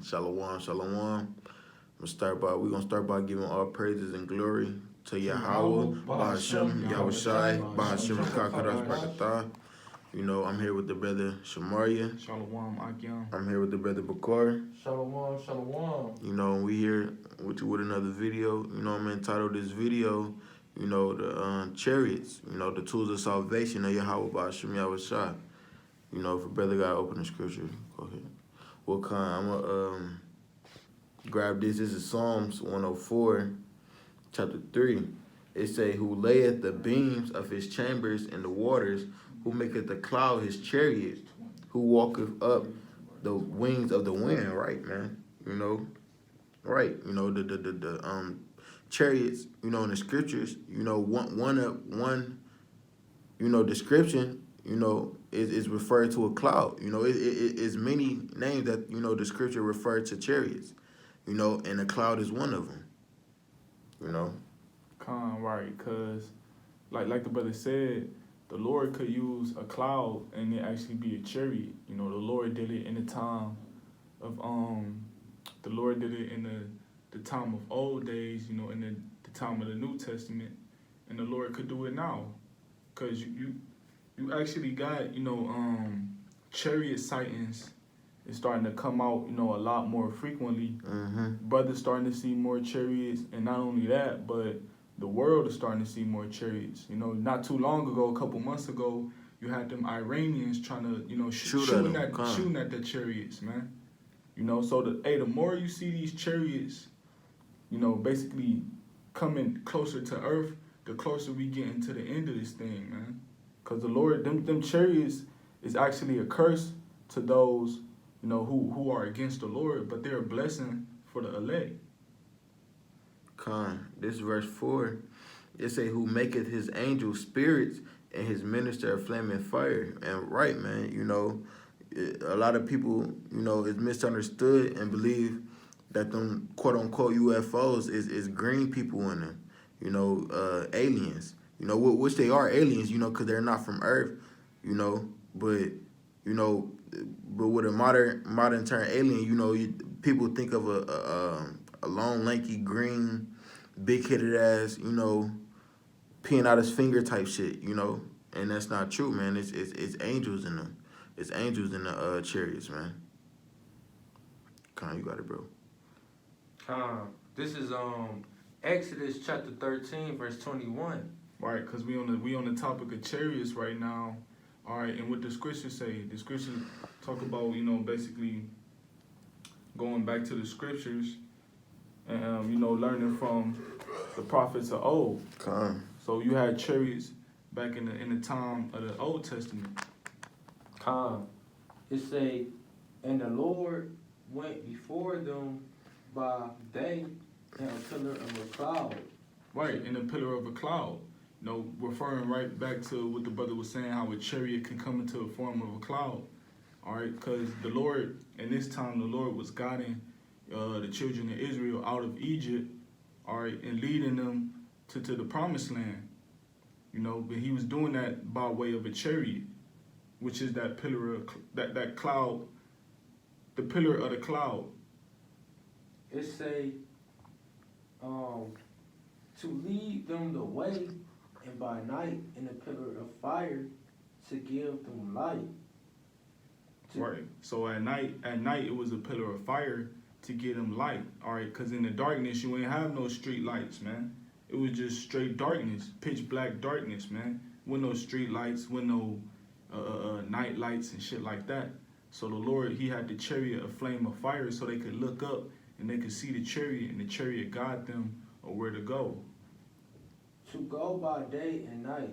Shalom, shalom. We're gonna start by giving all praises and glory to Yahweh, Bahashem, Yahweh Shai, Bahashem Kakadas Barakatah. You know, I'm here with the brother Shamaria. Shalom, Akyam. I'm here with the brother Bakar. Shalom, shalom. You know, we here with you with another video. You know, I'm entitled this video, you know, the chariots, you know, the tools of salvation of Yahweh Bahashem, Yahweh Shai. You know, if a brother got to open the scripture, go ahead. Well, I'm going to grab this. This is Psalms 104, chapter 3. It say, who layeth the beams of his chambers in the waters, who maketh the cloud his chariot, who walketh up the wings of the wind, right, man? You know, right. You know, the chariots, you know, in the scriptures, you know, one you know, description, you know, is referred to a cloud. You know, it is many names that, you know, the scripture referred to chariots, you know, and a cloud is one of them, you know. Right, because like the brother said, the Lord could use a cloud and it actually be a chariot. You know, the Lord did it in the time of the Lord did it in the time of old days, you know, in the time of the New Testament, and the Lord could do it now. Cause you actually got, you know, chariot sightings is starting to come out, you know, a lot more frequently. Brothers starting to see more chariots, and not only that, but the world is starting to see more chariots. You know, not too long ago, a couple months ago, you had them Iranians trying to, you know, shooting at the chariots, man. You know, so the more you see these chariots, you know, basically coming closer to Earth, the closer we get into the end of this thing, man. Because the Lord, them chariots is actually a curse to those, you know, who are against the Lord, but they're a blessing for the elect. This verse 4, it say, who maketh his angels spirits and his minister a flaming fire. And right, man, you know, a lot of people, you know, is misunderstood and believe that them quote-unquote UFOs is green people in them, you know, aliens. You know, which they are aliens, you know, because they're not from Earth, you know, but, you know, but with a modern term alien, you know, people think of a long, lanky, green, big-headed ass, you know, peeing out his finger type shit, you know, and that's not true, man. It's angels in them. It's angels in the chariots, man. You got it, bro. This is Exodus chapter 13, verse 21. Right, because we on the topic of chariots right now. All right, and what the scriptures say, the scriptures talk about, you know, basically going back to the scriptures and, you know, learning from the prophets of old. So you had chariots back in the time of the Old Testament. It say, and the Lord went before them by day in a pillar of a cloud. Right, in a pillar of a cloud. You know, referring right back to what the brother was saying, how a chariot can come into the form of a cloud. All right, because the Lord, in this time, the Lord was guiding the children of Israel out of Egypt, all right, and leading them to the promised land. You know, but he was doing that by way of a chariot, which is that pillar of that cloud, the pillar of the cloud. It say, to lead them the way, and by night in a pillar of fire to give them light. Right. So at night it was a pillar of fire to give them light. All right, because in the darkness you ain't have no street lights, man. It was just straight darkness, pitch black darkness, man. With no street lights, with no night lights and shit like that. So the Lord, he had the chariot a flame of fire so they could look up and they could see the chariot, and the chariot guide them or where to go. To go by day and night.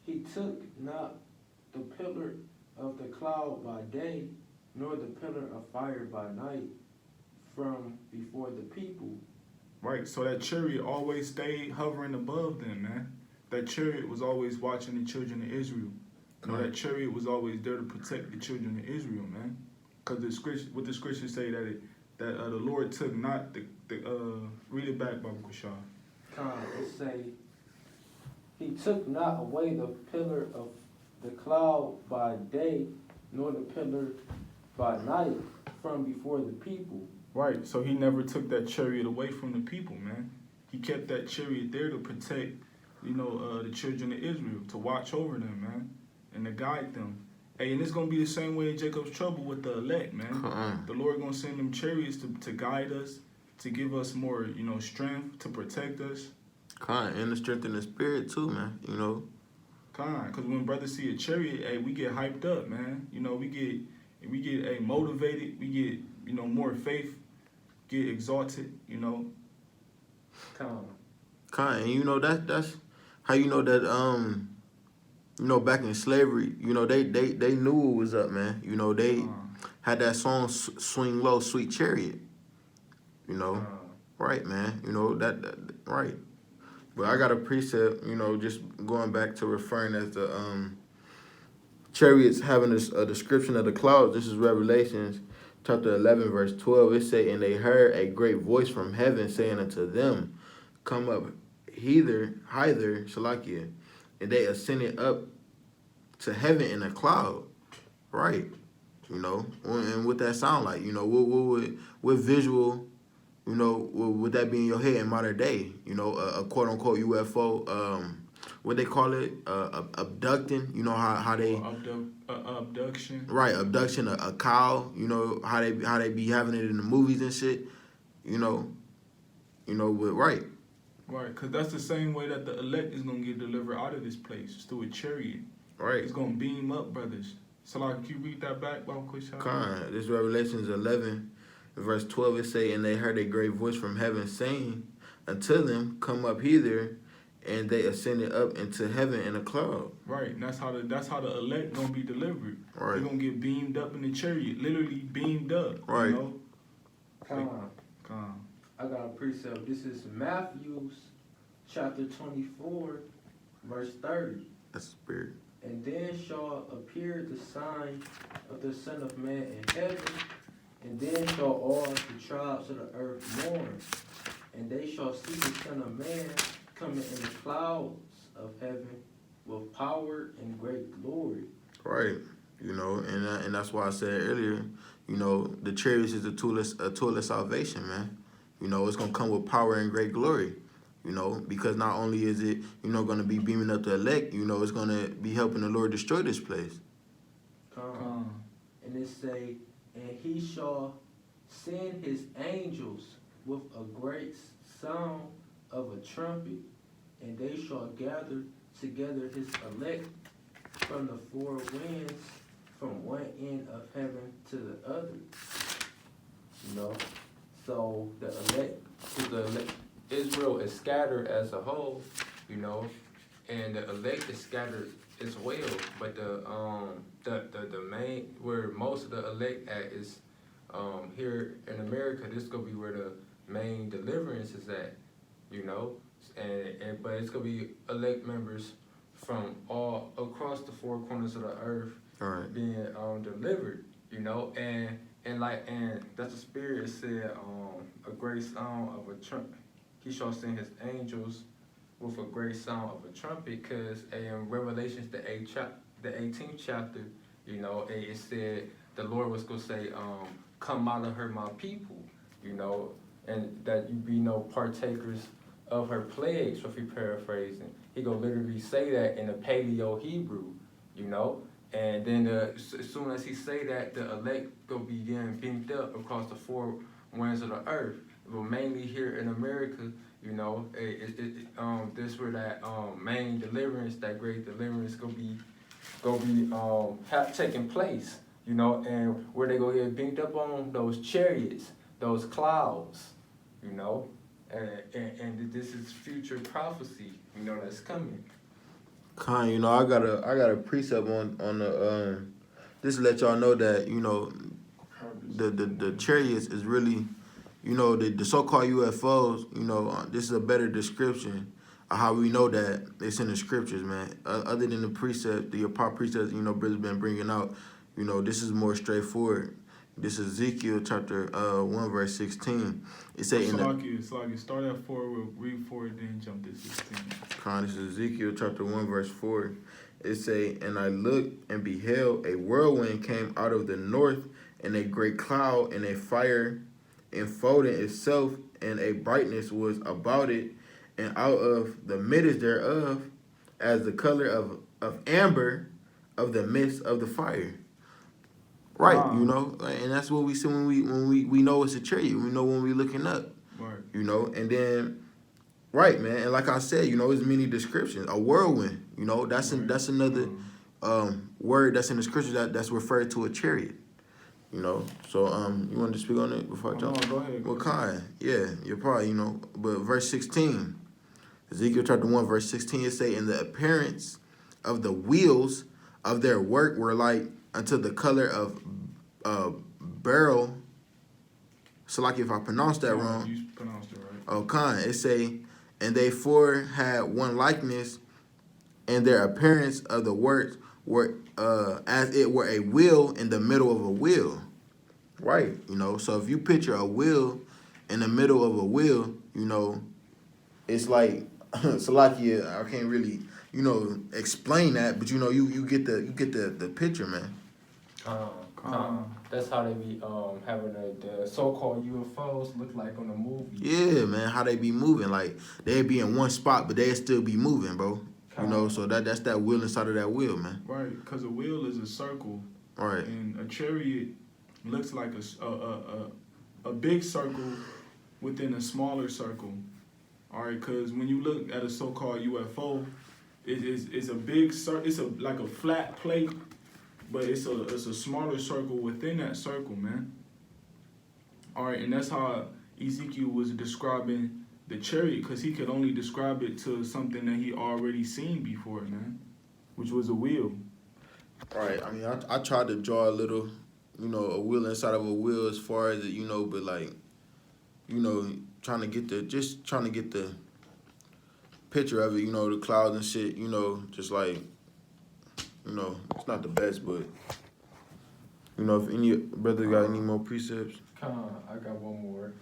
He took not the pillar of the cloud by day, nor the pillar of fire by night from before the people. Right, so that chariot always stayed hovering above them, man. That chariot was always watching the children of Israel. You know, that chariot was always there to protect the children of Israel, man. Because what the scriptures say that the Lord took not the read it back, Baba Kushah. It say, he took not away the pillar of the cloud by day, nor the pillar by night from before the people. Right, so he never took that chariot away from the people, man. He kept that chariot there to protect, the children of Israel, to watch over them, man, and to guide them. Hey, and it's going to be the same way in Jacob's trouble with the elect, man. The Lord going to send them chariots to guide us, to give us more, strength, to protect us. And to strengthen the spirit too, man, Because when brothers see a chariot, hey, we get hyped up, man. We get motivated. We get, more faith, get exalted, And that's how you know that back in slavery, they knew it was up, man. They had that song "Swing Low, Sweet Chariot." Right, man. That right. But I got a precept, just going back to referring as the chariots having a description of the clouds. This is Revelations chapter 11, verse 12. It say, "And they heard a great voice from heaven saying unto them, Come up hither, Shalakia. And they ascended up to heaven in a cloud." Right. And what that sound like? What visual, would that be in your head in modern day? A quote unquote UFO, what they call it, abducting. How they abduction. Right, abduction, a cow. How they be having it in the movies and shit. But right. Right, because that's the same way that the elect is going to get delivered out of this place. It's through a chariot. Right. It's going to beam up, brothers. So, can you read that back, Bible quick? This Revelations 11, verse 12, it say, "And they heard a great voice from heaven saying unto them, Come up hither, and they ascended up into heaven in a cloud." Right, and that's how the elect going to be delivered. Right. They're going to get beamed up in the chariot, literally beamed up. Right. I got a precept. This is Matthew chapter 24, verse 30. That's the spirit. "And then shall appear the sign of the Son of Man in heaven, and then shall all the tribes of the earth mourn, and they shall see the Son of Man coming in the clouds of heaven with power and great glory." Right. And that's why I said earlier, the chariots is a tool of salvation, man. It's gonna come with power and great glory. Because not only is it, going to be beaming up the elect, it's going to be helping the Lord destroy this place. And it say, "And he shall send his angels with a great sound of a trumpet, and they shall gather together his elect from the four winds, from one end of heaven to the other." So the elect, Israel is scattered as a whole, and the elect is scattered as well. But the main, where most of the elect at is here in America. This gonna be where the main deliverance is at, but it's gonna be elect members from all across the four corners of the earth, right, being delivered, and that's the spirit said, a great sound of a trumpet. He shall send his angels with a great sound of a trumpet, because in Revelations the 18th chapter, it said the Lord was gonna say, "Come out of her, my people," and that you be no partakers of her plagues. If you paraphrasing, he gonna literally say that in the Paleo Hebrew, and then as soon as he say that, the elect gonna be getting beamed up across the four winds of the earth. But mainly here in America, this where that main deliverance, that great deliverance, gonna be taking place, and where they gonna get beamed up on those chariots, those clouds, and this is future prophecy, that's coming. I got a precept on the just to let y'all know that the chariots is really. The so-called UFOs, this is a better description of how we know that it's in the scriptures, man. Other than the precept, the apart precepts, brothers been bringing out, this is more straightforward. This is Ezekiel chapter 1, verse 16. It say start at 4, we'll read 4, then jump to 16. This is Ezekiel chapter 1, verse 4. it say, and I looked and beheld a whirlwind came out of the north, and a great cloud, and a fire enfolding itself, and a brightness was about it, and out of the midst thereof, as the color of amber, of the midst of the fire. Right, you know, and that's what we see when we know it's a chariot. We know when we looking up, Right. you know, and then right, man, and like I said, you know, there's many descriptions. A whirlwind, you know, that's that's another word that's in the scriptures that's referred to a chariot. You know, so you want to speak on it before I jump? No, go ahead. Well, kind, yeah, you're probably, you know, but verse 16, Ezekiel chapter 1, verse 16, it say, in the appearance of the wheels of their work were like unto the color of beryl. So like if I pronounced that wrong. You pronounced it right. Oh, kind, it say, and they four had one likeness, and their appearance of the works were as it were a wheel in the middle of a wheel. Right, you know, so if you picture a wheel in the middle of a wheel, you know, it's like Salakia, I can't really, you know, explain that, but you know, you get the picture, man. That's how they be having the so-called UFOs look like on the movie. Yeah, man, how they be moving, like they be in one spot, but they still be moving, bro. You know, so that's that wheel inside of that wheel, man. Right, because a wheel is a circle. Right. And a chariot looks like a big circle within a smaller circle. All right, because when you look at a so-called UFO, it's a big circle. It's like a flat plate, but it's a smaller circle within that circle, man. All right, and that's how Ezekiel was describing the chariot, because he could only describe it to something that he already seen before, man, which was a wheel. Right. I mean, I tried to draw a little, you know, a wheel inside of a wheel as far as it, you know, but like, you know, trying to get the picture of it, you know, the clouds and shit, you know, just like, you know, it's not the best, but, you know, if any brother got any more precepts. I got one more.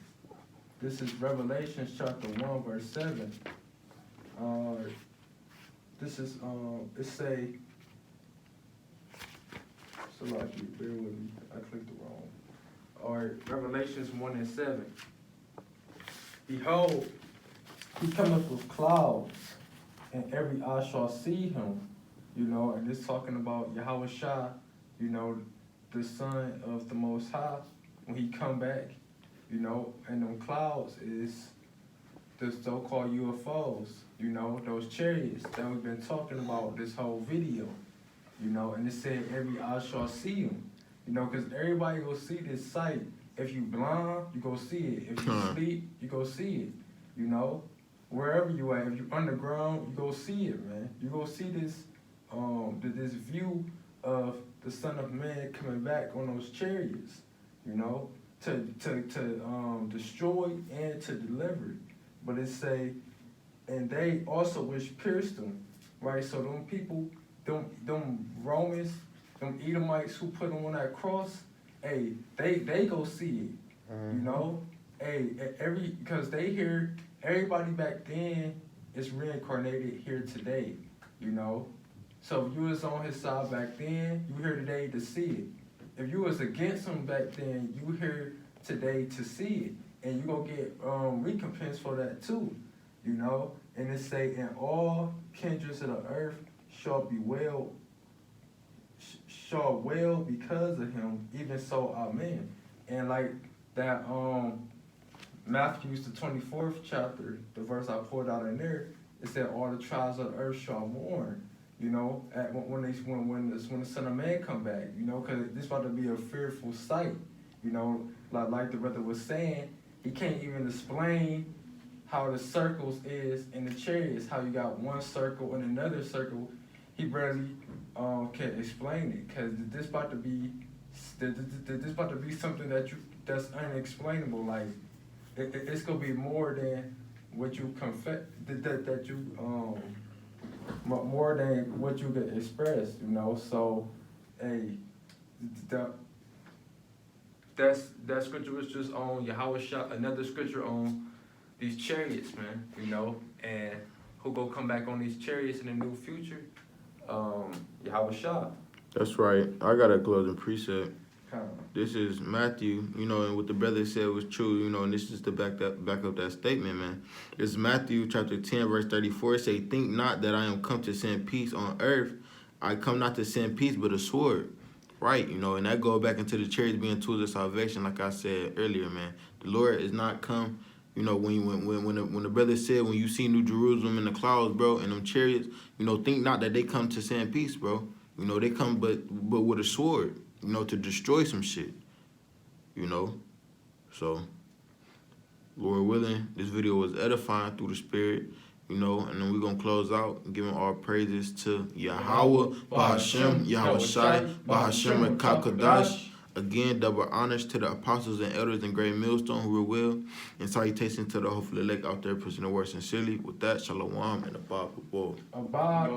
This is Revelation chapter 1, verse 7. This is, it say, so like you bear with me, I clicked it wrong. All right, Revelations 1 and 7. Behold, he cometh with clouds, and every eye shall see him. You know, and it's talking about Yahweh Shah, you know, the Son of the Most High, when he come back, you know, and them clouds is the so-called UFOs, you know, those chariots that we've been talking about this whole video, you know, and it said every eye shall see him, you know, because everybody go see this sight. If you blind, you go see it. If you sleep, you go see it, you know, wherever you at. If you underground, you go see it, man. You go see this this view of the Son of Man coming back on those chariots, you know, to destroy and to deliver. But it say, and they also which pierced them, right? So them people, them Romans, them Edomites who put them on that cross, hey, they go see it, you know, hey, because they hear everybody back then is reincarnated here today, you know. So if you was on his side back then, you here today to see it. If you was against him back then, you here today to see it. And you gonna get recompense for that too, you know? And it say, and all kindreds of the earth shall wail because of him, even so, amen. And like that Matthew the 24th chapter, the verse I pulled out in there, it said all the tribes of the earth shall mourn. You know, when the Son of Man come back, you know, because this about to be a fearful sight. You know, like the brother was saying, he can't even explain how the circles is in the chariots, how you got one circle and another circle. He barely can explain it, because this about to be something that's unexplainable. Like it's gonna be more than what you more than what you could express, you know. So, hey, that scripture was just on Yahweh Shah, another scripture on these chariots, man, you know, and who go come back on these chariots in the new future. Yahweh Shah. That's right. I got a closing precept. Kind This is Matthew, you know, and what the brother said was true, you know, and this is to back up that statement, man. It's Matthew chapter 10, verse 34. It say, think not that I am come to send peace on earth. I come not to send peace, but a sword. Right, you know, and that goes back into the chariots being tools of salvation, like I said earlier, man. The Lord is not come, you know, when the brother said, when you see New Jerusalem in the clouds, bro, and them chariots, you know, think not that they come to send peace, bro. You know, they come but with a sword, you know, to destroy some shit, you know. So, Lord willing, this video was edifying through the Spirit, you know, and then we're going to close out giving all praises to Yahweh, Bahashem, Yahweh Shai, Bahashem, Kakadash. Again, double honors to the apostles and elders in Great Millstone who were well, and salutations to the hopefully elect out there pushing the word sincerely. With that, shalom and abba. Abad.